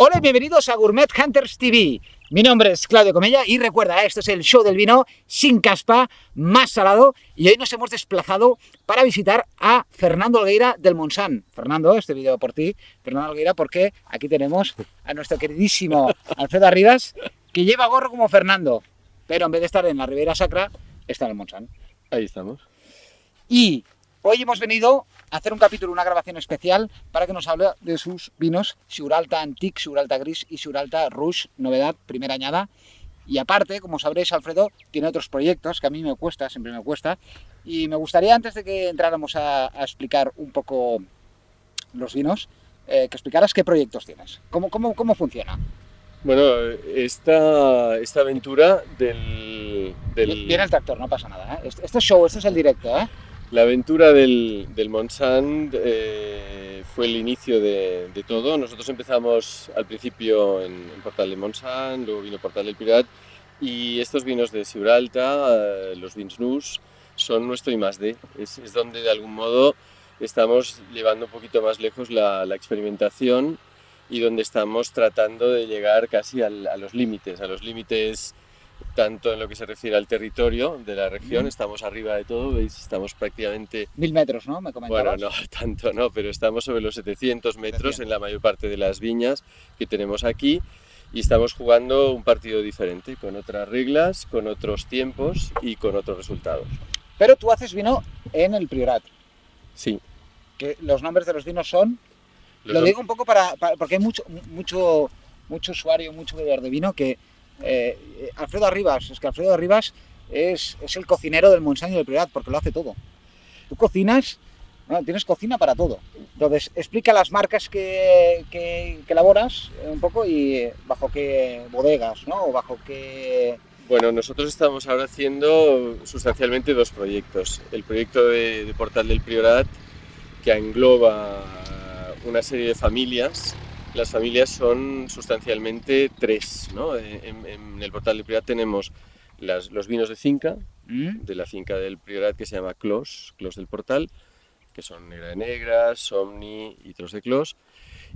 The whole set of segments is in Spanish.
Hola y bienvenidos a Gourmet Hunters TV. Mi nombre es Claudio Comella y recuerda, esto es el show del vino sin caspa, más salado, y hoy nos hemos desplazado para visitar a Fernando Olgueira del Montsant. Fernando, este vídeo por ti, Fernando Olgueira, porque aquí tenemos a nuestro queridísimo Alfredo Arribas, que lleva gorro como Fernando, pero en vez de estar en la Ribera Sacra, está en el Montsant. Ahí estamos. Y hoy hemos venido a hacer un capítulo, una grabación especial para que nos hable de sus vinos Siuralta Antic, Siuralta Gris y Siuralta Rouge, novedad, primera añada. Y aparte, como sabréis, Alfredo tiene otros proyectos que a mí me cuesta, siempre me cuesta. Y me gustaría, antes de que entráramos a explicar un poco los vinos, que explicaras qué proyectos tienes, cómo funciona. Bueno, esta aventura del... Viene el tractor, no pasa nada, ¿eh? Este es show, este es el directo, ¿eh? La aventura del Montsant fue el inicio de todo. Nosotros empezamos al principio en Portal del Montsant, luego vino Portal del Priorat, y estos vinos de Siuralta, los Vins Nus, son nuestro I+D. Es donde de algún modo estamos llevando un poquito más lejos la experimentación y donde estamos tratando de llegar casi a los límites tanto en lo que se refiere al territorio de la región. Estamos arriba de todo, ¿veis? Estamos prácticamente... 1000 metros, ¿no? Me comentabas. Bueno, no, tanto no, pero estamos sobre los 700 metros en la mayor parte de las viñas que tenemos aquí, y estamos jugando un partido diferente, con otras reglas, con otros tiempos y con otros resultados. Pero tú haces vino en el Priorat. Sí. Que los nombres de los vinos son... Lo digo un poco porque hay mucho usuario, mucho bebedor de vino que... Alfredo Arribas es el cocinero del Montsant y del Priorat, porque lo hace todo. Tú cocinas, bueno, tienes cocina para todo. Entonces, explica las marcas que elaboras un poco y bajo qué bodegas, ¿no? O bajo qué... Bueno, nosotros estamos ahora haciendo sustancialmente dos proyectos. El proyecto de Portal del Priorat, que engloba una serie de familias. Las familias son sustancialmente tres, ¿no? En el Portal del Priorat tenemos los vinos de finca, de la finca del Priorat, que se llama Clos del Portal, que son Negra de Negras, Somni y Tros de Clos.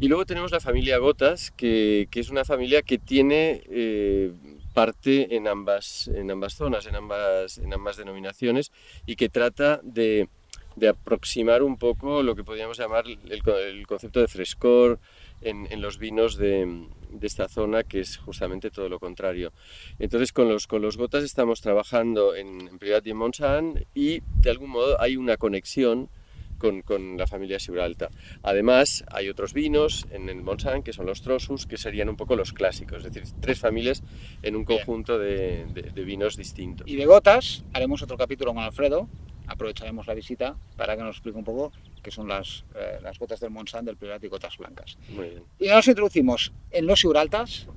Y luego tenemos la familia Gotas, que es una familia que tiene parte en ambas zonas, en ambas denominaciones, y que trata de aproximar un poco lo que podríamos llamar el concepto de frescor en los vinos de esta zona, que es justamente todo lo contrario. Entonces con los Gotas estamos trabajando en Priorat y en Montsant, y de algún modo hay una conexión con la familia Siuralta. Además hay otros vinos en el Montsant, que son los Trossus, que serían un poco los clásicos, es decir, tres familias en un conjunto de vinos distintos. Y de Gotas haremos otro capítulo con Alfredo. Aprovecharemos la visita para que nos explique un poco qué son las gotas del Montsant, del Priorat y gotas blancas. Muy bien. Y nos introducimos en los Siuraltas.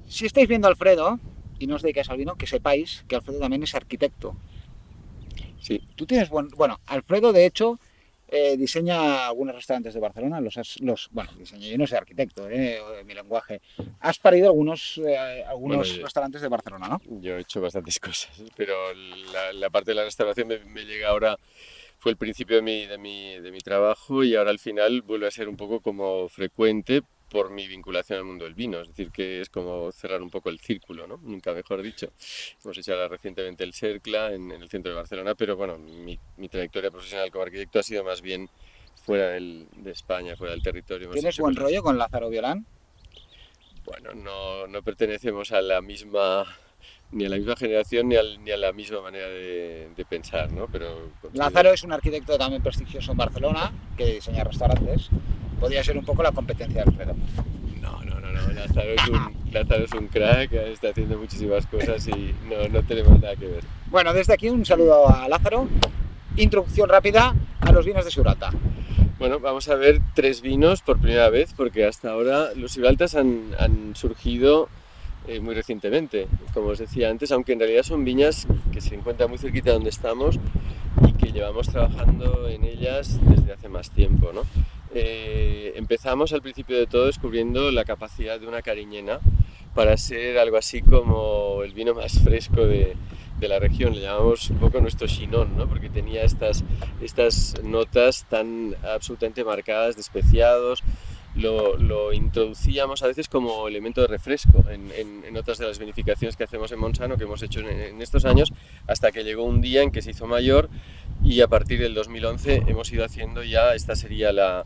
Si estáis viendo a Alfredo y no os dedicáis al vino, que sepáis que Alfredo también es arquitecto. Sí. Tú tienes bueno, Alfredo de hecho diseña algunos restaurantes de Barcelona. Diseña, yo no soy arquitecto, mi lenguaje. Has parido algunos restaurantes de Barcelona, ¿no? Yo he hecho bastantes cosas, pero la parte de la restauración me llega ahora, fue el principio de mi trabajo, y ahora al final vuelve a ser un poco como frecuente por mi vinculación al mundo del vino, es decir, que es como cerrar un poco el círculo, ¿no? Nunca mejor dicho. Hemos hecho ahora recientemente el Cercla en el centro de Barcelona, pero bueno, mi trayectoria profesional como arquitecto ha sido más bien fuera de España, fuera del territorio. ¿Tienes buen rollo con Lázaro Violán? Bueno, no pertenecemos a la misma... ni a la misma generación ni a la misma manera de pensar, ¿no? Pero Lázaro es un arquitecto también prestigioso en Barcelona, que diseña restaurantes. Podría ser un poco la competencia de Alfredo. No. Lázaro es un crack, está haciendo muchísimas cosas y no tenemos nada que ver. Bueno, desde aquí un saludo a Lázaro. Introducción rápida a los vinos de Siuralta. Bueno, vamos a ver tres vinos por primera vez, porque hasta ahora los Siuraltas han surgido muy recientemente, como os decía antes, aunque en realidad son viñas que se encuentran muy cerquita de donde estamos y que llevamos trabajando en ellas desde hace más tiempo, ¿no? Empezamos al principio de todo descubriendo la capacidad de una cariñena para ser algo así como el vino más fresco de la región. Le llamamos un poco nuestro Chinon, ¿no? Porque tenía estas notas tan absolutamente marcadas de especiados, lo introducíamos a veces como elemento de refresco en otras de las vinificaciones que hacemos en Montsant, que hemos hecho en estos años, hasta que llegó un día en que se hizo mayor y a partir del 2011 hemos ido haciendo ya, esta sería la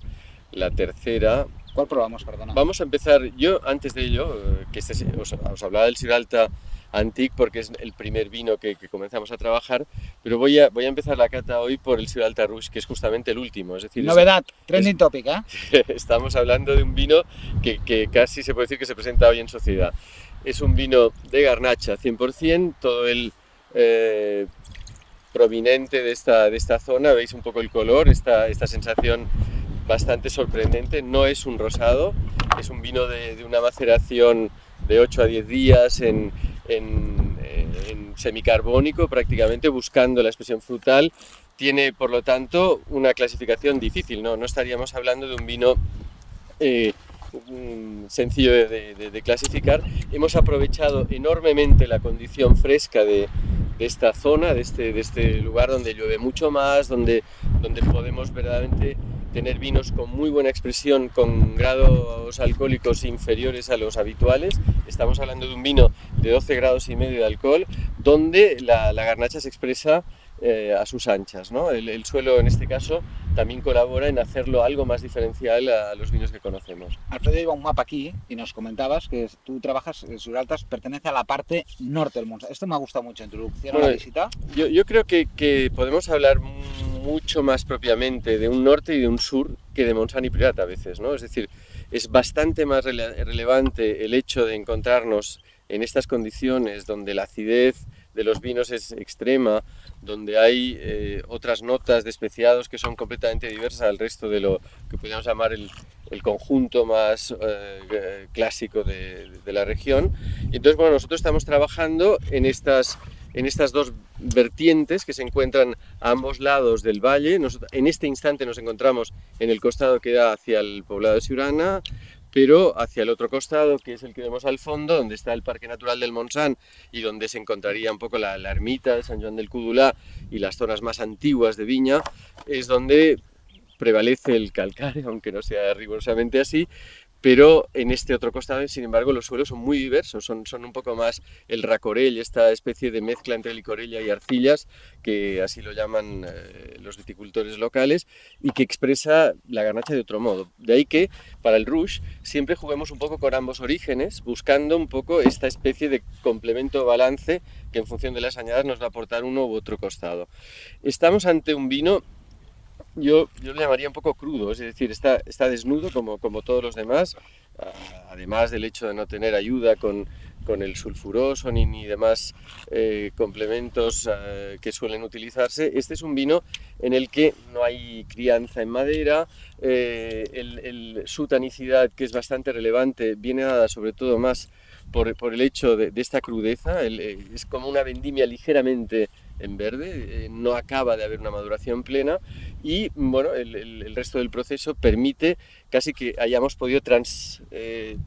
tercera. ¿Cuál probamos, perdona? Vamos a empezar, yo antes de ello, que os hablaba del Syralta Antique porque es el primer vino que comenzamos a trabajar, pero voy a empezar la cata hoy por el Syralta Rouge, que es justamente el último. Es decir, novedad, trending topic, ¿eh? Estamos hablando de un vino que casi se puede decir que se presenta hoy en sociedad. Es un vino de garnacha 100%, todo el prominente de esta zona, veis un poco el color, esta sensación bastante sorprendente. No es un rosado, es un vino de una maceración de 8 a 10 días en semicarbónico, prácticamente buscando la expresión frutal. Tiene, por lo tanto, una clasificación difícil, no estaríamos hablando de un vino sencillo de clasificar. Hemos aprovechado enormemente la condición fresca de esta zona, de este lugar donde llueve mucho más, donde podemos verdaderamente tener vinos con muy buena expresión, con grados alcohólicos inferiores a los habituales. Estamos hablando de un vino de 12 grados y medio de alcohol, donde la garnacha se expresa a sus anchas, ¿no? El suelo, en este caso, también colabora en hacerlo algo más diferencial a los vinos que conocemos. Alfredo lleva un mapa aquí y nos comentabas que tú trabajas, Syralta pertenece a la parte norte del Montsant. Esto me ha gustado mucho, introducción a la visita. Yo creo que podemos hablar mucho más propiamente de un norte y de un sur que de Montsant y Priorat a veces, ¿no? Es decir, es bastante más relevante el hecho de encontrarnos en estas condiciones donde la acidez de los vinos es extrema, donde hay otras notas de especiados que son completamente diversas al resto de lo que podríamos llamar el conjunto más clásico de la región. Y entonces, bueno, nosotros estamos trabajando en estas dos vertientes que se encuentran a ambos lados del valle. En este instante nos encontramos en el costado que da hacia el poblado de Siurana, pero hacia el otro costado, que es el que vemos al fondo, donde está el Parque Natural del Montsant y donde se encontraría un poco la ermita de Sant Joan del Cudulà y las zonas más antiguas de viña, es donde prevalece el calcáreo, aunque no sea rigurosamente así. Pero en este otro costado, sin embargo, los suelos son muy diversos, son un poco más el racorell, esta especie de mezcla entre licorella y arcillas, que así lo llaman los viticultores locales, y que expresa la garnacha de otro modo. De ahí que, para el Rouge, siempre juguemos un poco con ambos orígenes, buscando un poco esta especie de complemento balance que en función de las añadas nos va a aportar uno u otro costado. Estamos ante un vino, yo lo llamaría un poco crudo, es decir, está desnudo como todos los demás, además del hecho de no tener ayuda con el sulfuroso ni demás complementos que suelen utilizarse. Este es un vino en el que no hay crianza en madera, su tanicidad, que es bastante relevante, viene dada sobre todo más por el hecho de esta crudeza. Es como una vendimia ligeramente en verde, no acaba de haber una maduración plena y bueno, el resto del proceso permite casi que hayamos podido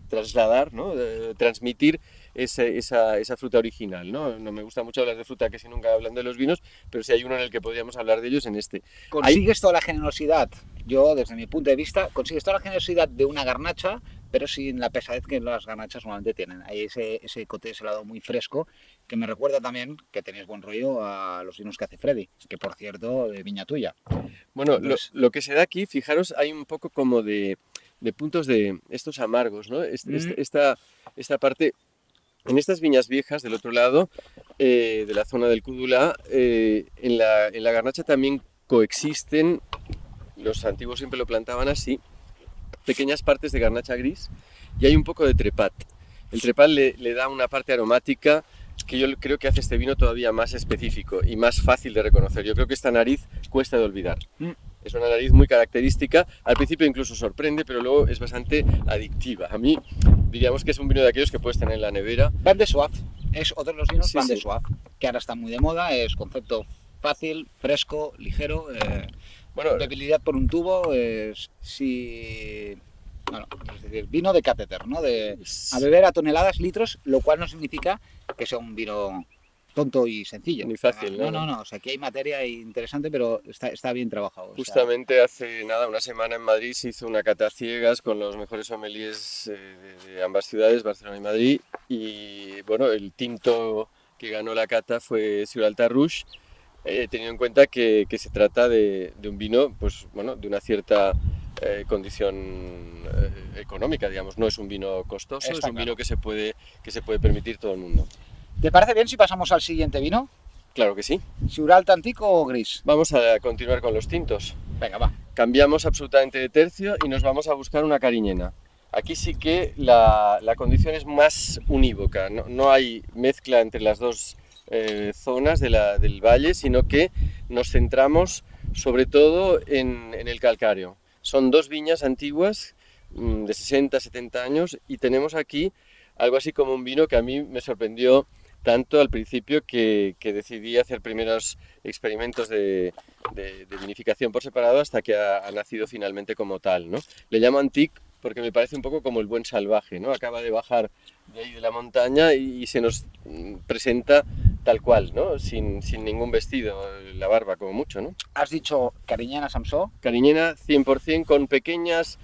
trasladar, ¿no? Transmitir esa fruta original, ¿no? No me gusta mucho hablar de fruta casi nunca hablando de los vinos, pero si hay uno en el que podríamos hablar de ellos, en este. Consigues toda la generosidad, yo desde mi punto de vista, consigues toda la generosidad de una garnacha, pero sin la pesadez que las garnachas normalmente tienen. Hay ese cote, ese lado muy fresco, que me recuerda también que tenéis buen rollo a los vinos que hace Freddy, que por cierto, de viña tuya. Bueno, lo que se da aquí, fijaros, hay un poco como de puntos de estos amargos, ¿no? Esta parte, en estas viñas viejas del otro lado, de la zona del Cudulà, en la garnacha también coexisten, los antiguos siempre lo plantaban así, pequeñas partes de garnacha gris y hay un poco de trepat. El trepat le da una parte aromática que yo creo que hace este vino todavía más específico y más fácil de reconocer. Yo creo que esta nariz cuesta de olvidar. Es una nariz muy característica, al principio incluso sorprende, pero luego es bastante adictiva. A mí diríamos que es un vino de aquellos que puedes tener en la nevera. Vin de Soif, es otro de los vinos Vin de Soif, que ahora está muy de moda, es concepto fácil, fresco, ligero, bueno, bebilidad por un tubo, es decir, vino de catéter, ¿no? A beber a toneladas, litros, lo cual no significa que sea un vino tonto y sencillo. Ni fácil, ¿no? No, o sea, aquí hay materia interesante, pero está bien trabajado. Justamente hace nada, una semana en Madrid se hizo una cata ciegas con los mejores sommeliers de ambas ciudades, Barcelona y Madrid, y bueno, el tinto que ganó la cata fue Siuralta Rouge, teniendo en cuenta que se trata de un vino, pues bueno, de una cierta condición económica, digamos, no es un vino costoso, es un vino que se puede permitir todo el mundo. ¿Te parece bien si pasamos al siguiente vino? Claro que sí. ¿Siuralta Antic o gris? Vamos a continuar con los tintos. Venga, va. Cambiamos absolutamente de tercio y nos vamos a buscar una cariñena. Aquí sí que la condición es más unívoca, no hay mezcla entre las dos zonas del valle, sino que nos centramos sobre todo en el calcáreo. Son dos viñas antiguas de 60-70 años y tenemos aquí algo así como un vino que a mí me sorprendió tanto al principio que decidí hacer primeros experimentos de vinificación por separado hasta que ha nacido finalmente como tal, ¿no? Le llamo Antic porque me parece un poco como el buen salvaje, ¿no? Acaba de bajar de ahí de la montaña y se nos presenta tal cual, ¿no? Sin ningún vestido, la barba como mucho, ¿no? Has dicho cariñena Samsó. Cariñena 100% con pequeñas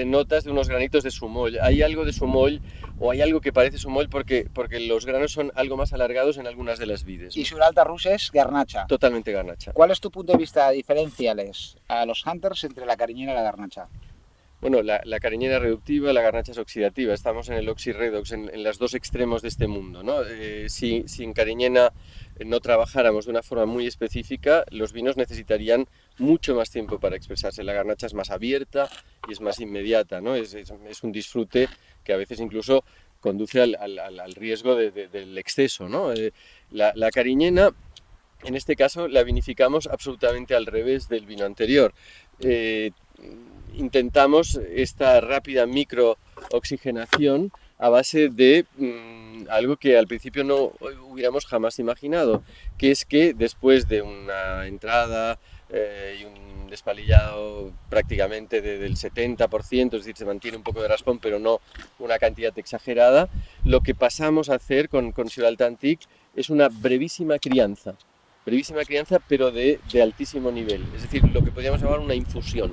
notas de unos granitos de sumoll. Hay algo de sumoll o hay algo que parece sumoll porque los granos son algo más alargados en algunas de las vides, ¿no? Y Siuralta Rouge es garnacha. Totalmente garnacha. ¿Cuál es tu punto de vista diferenciales a los hunters entre la cariñena y la garnacha? Bueno, la cariñena es reductiva, la garnacha es oxidativa. Estamos en el oxi-redox, en los dos extremos de este mundo, ¿no? Si en cariñena no trabajáramos de una forma muy específica, los vinos necesitarían mucho más tiempo para expresarse. La garnacha es más abierta y es más inmediata, ¿no? Es un disfrute que a veces incluso conduce al riesgo del exceso, ¿no? La cariñena, en este caso, la vinificamos absolutamente al revés del vino anterior. Intentamos esta rápida microoxigenación a base de algo que al principio no hubiéramos jamás imaginado, que es que después de una entrada y un despalillado prácticamente del 70%, es decir, se mantiene un poco de raspón, pero no una cantidad exagerada, lo que pasamos a hacer con Siuralta Antic es una brevísima crianza, pero de altísimo nivel, es decir, lo que podríamos llamar una infusión,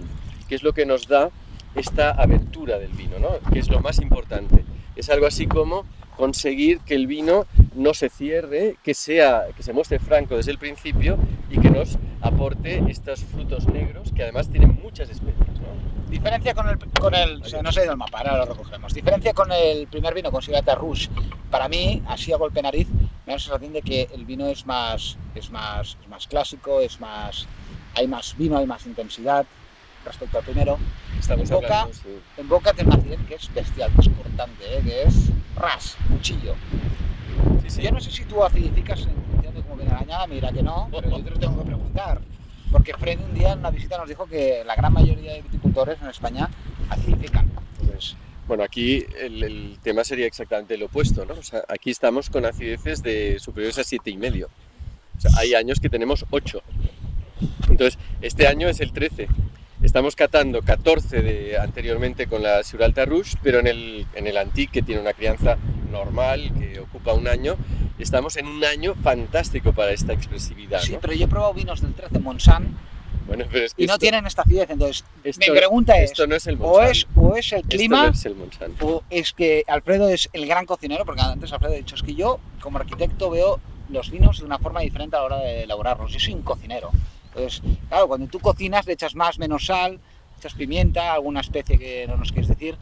que es lo que nos da esta abertura del vino, ¿no? Que es lo más importante. Es algo así como conseguir que el vino no se cierre, que se muestre franco desde el principio y que nos aporte estos frutos negros que además tienen muchas especies, ¿no? Diferencia con el o sea, no se ha ido el mapa, ahora lo recogemos. Diferencia con el primer vino, con Siuralta Rouge. Para mí, así a golpe nariz, me da la sensación de que el vino es más clásico, hay más vino, hay más intensidad respecto al primero. En boca tiene una acidez que es bestial, que es cortante, que es cuchillo. Sí. Yo no sé si tú acidificas en función de cómo viene la añada, me dirá que no, pero yo te lo tengo que preguntar. Porque Fred un día en una visita nos dijo que la gran mayoría de viticultores en España acidifican. Entonces, bueno, aquí el tema sería exactamente lo opuesto, ¿no? O sea, aquí estamos con acideces superiores a 7,5. O sea, hay años que tenemos 8. Entonces, este año es el 13. Estamos catando 14 anteriormente con la Siuralta Rouge, pero en el Antic, que tiene una crianza normal, que ocupa un año, estamos en un año fantástico para esta expresividad, ¿no? Sí, pero yo he probado vinos del 13 Montsant, bueno, pero es que y no tienen esta acidez, entonces mi pregunta es, esto no es el Montsant. o es el clima, no es el Montsant, o es que Alfredo es el gran cocinero, porque antes Alfredo ha dicho, es que yo como arquitecto veo los vinos de una forma diferente a la hora de elaborarlos, yo soy un cocinero. Entonces, claro, cuando tú cocinas le echas más, menos sal, echas pimienta, alguna especie que no nos quieres decir,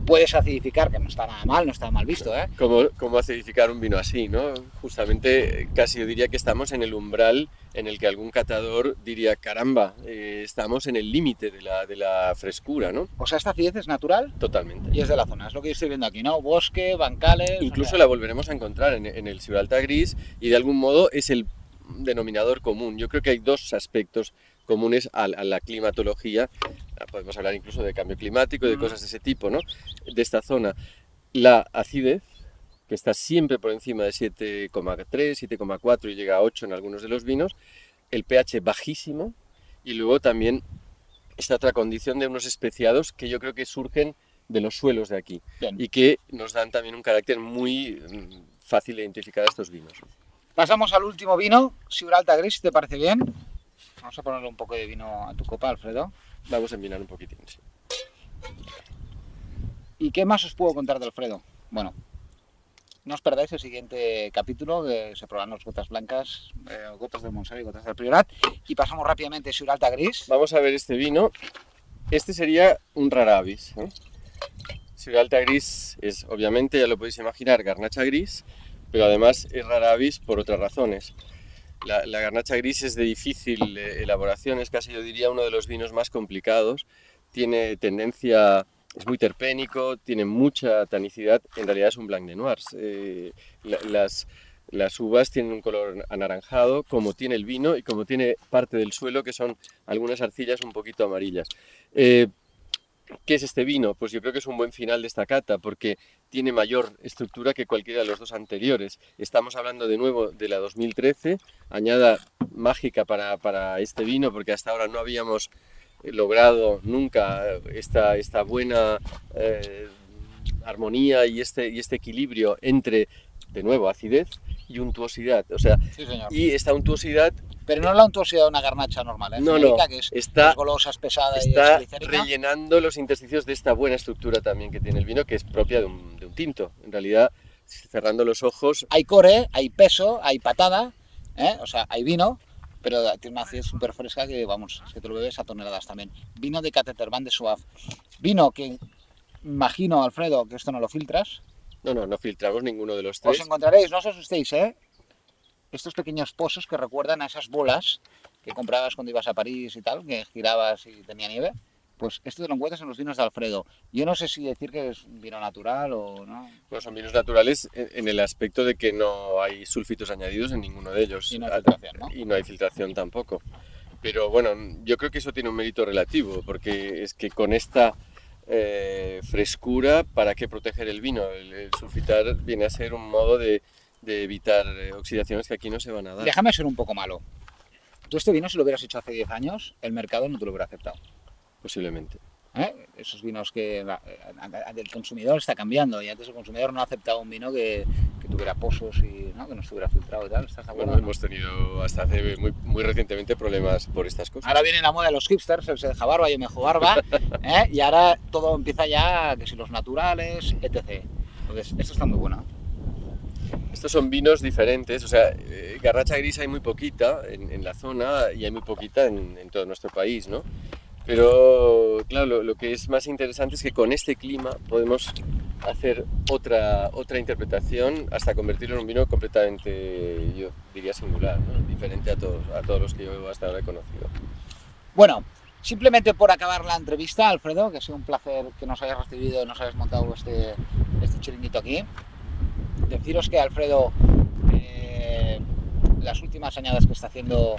puedes acidificar, que no está nada mal, no está mal visto, ¿eh? ¿Cómo acidificar un vino así, ¿no? Justamente, casi yo diría que estamos en el umbral en el que algún catador diría, caramba, estamos en el límite de la frescura, ¿no? O sea, esta acidez es natural. Totalmente. Y es de la zona, es lo que yo estoy viendo aquí, ¿no? Bosque, bancales... Incluso la volveremos a encontrar en el Siuralta Gris y de algún modo es el denominador común. Yo creo que hay dos aspectos comunes a la climatología, podemos hablar incluso de cambio climático y de cosas de ese tipo, ¿no? De esta zona. La acidez, que está siempre por encima de 7,3, 7,4 y llega a 8 en algunos de los vinos, el pH bajísimo y luego también esta otra condición de unos especiados que yo creo que surgen de los suelos de aquí. Bien. Y que nos dan también un carácter muy fácil de identificar a estos vinos. Pasamos al último vino, Siuralta Gris, ¿te parece bien? Vamos a ponerle un poco de vino a tu copa, Alfredo. Vamos a envinar un poquitín, sí. ¿Y qué más os puedo contar de Alfredo? Bueno, no os perdáis el siguiente capítulo, que se probarán las gotas blancas, gotas del Montsant y gotas del Priorat. Y pasamos rápidamente a Siuralta Gris. Vamos a ver este vino. Este sería un rara avis, ¿eh? Siuralta Gris es, obviamente, ya lo podéis imaginar, garnacha gris, pero además es rara avis por otras razones. La garnacha gris es de difícil elaboración, es casi, yo diría, uno de los vinos más complicados. Tiene tendencia, es muy terpénico, tiene mucha tanicidad, en realidad es un blanc de noirs. Las uvas tienen un color anaranjado, como tiene el vino y como tiene parte del suelo, que son algunas arcillas un poquito amarillas. ¿Qué es este vino? Pues yo creo que es un buen final de esta cata, porque tiene mayor estructura que cualquiera de los dos anteriores. Estamos hablando de nuevo de la 2013, añada mágica para este vino, porque hasta ahora no habíamos logrado nunca esta buena armonía y este equilibrio entre, de nuevo, acidez y untuosidad. O sea, Sí, señor. y esta untuosidad... Pero no la untuosidad de una garnacha normal, ¿eh? No, Genérica, no, que es está golosa, es pesada y está es glicérica. rellenando los intersticios de esta buena estructura también que tiene el vino, que es propia de un tinto. En realidad, cerrando los ojos, Hay core, hay peso, hay patada, ¿eh? O sea, hay vino, pero tiene una acidez súper fresca que, vamos, es que te lo bebes a toneladas también. Vino de Cateterban de Suave. Vino que, imagino, Alfredo, que esto no lo filtras. no filtramos ninguno de los Os tres. encontraréis, no os asustéis, ¿eh? Estos pequeños pozos que recuerdan a esas bolas que comprabas cuando ibas a París y tal, que girabas y tenía nieve. Pues esto te lo encuentras en los vinos de Alfredo. Yo no sé si decir que es un vino natural o no. Bueno, son vinos naturales en el aspecto de que no hay sulfitos añadidos en ninguno de ellos. Y no hay filtración, ¿no? Y no hay filtración tampoco. Pero bueno, yo creo que eso tiene un mérito relativo, porque es que con esta frescura, ¿para qué proteger el vino? El sulfitar viene a ser un modo de evitar oxidaciones que aquí no se van a dar. Déjame ser un poco malo. Tú este vino, si lo hubieras hecho hace 10 años, el mercado no te lo hubiera aceptado. Posiblemente. Esos vinos que el consumidor está cambiando y antes el consumidor no ha aceptado un vino que tuviera pozos y ¿no? Que no estuviera filtrado y tal. ¿Estás de acuerdo? Bueno, hemos tenido hasta hace muy recientemente problemas por estas cosas. Ahora viene la moda de los hipsters, el se deja barba, yo me dejo barba, y ahora todo empieza ya, que si los naturales, etc. Entonces, esto está muy bueno. Estos son vinos diferentes, o sea, garnacha gris hay muy poquita en la zona y hay muy poquita en todo nuestro país, ¿no? Pero claro, lo que es más interesante es que con este clima podemos hacer otra interpretación hasta convertirlo en un vino completamente, yo diría, singular, ¿no? Diferente a todos los que yo hasta ahora he conocido. Bueno, simplemente por acabar la entrevista, Alfredo, que ha sido un placer que nos hayas recibido y nos hayas montado este chiringuito aquí. Deciros que Alfredo, las últimas añadas que está haciendo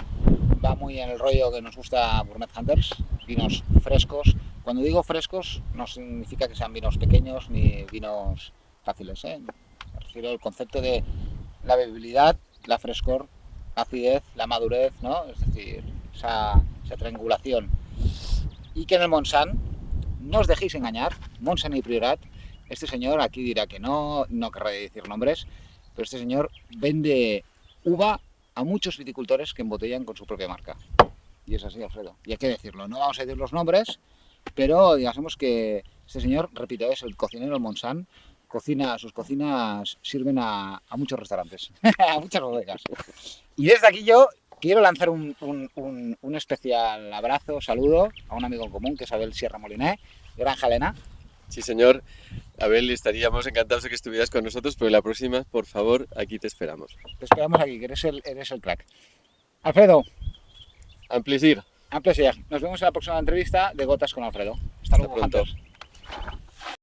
va muy en el rollo que nos gusta Gourmet Hunters, vinos frescos. Cuando digo frescos no significa que sean vinos pequeños ni vinos fáciles, ¿eh? Me refiero al concepto de la bebibilidad, la frescor, la acidez, la madurez, ¿no? Es decir, esa triangulación. Y que en el Montsant, no os dejéis engañar, Montsant y Priorat, este señor aquí dirá que no querrá decir nombres, pero este señor vende uva a muchos viticultores que embotellan con su propia marca. Y es así, Alfredo. Y hay que decirlo, no vamos a decir los nombres, pero digamos que este señor, repito, es el cocinero del Montsant. Sus cocinas sirven a muchos restaurantes, a muchas bodegas. Y desde aquí yo quiero lanzar un especial abrazo, saludo a un amigo en común que es Abel Sierra Moliné, Granja Elena. Sí, señor. Abel, estaríamos encantados de que estuvieras con nosotros, pero la próxima, por favor, aquí te esperamos. Te esperamos aquí, que eres el crack. Alfredo. Un placer. Un placer. Nos vemos en la próxima entrevista de Gotas con Alfredo. Hasta luego, pronto. Hunters.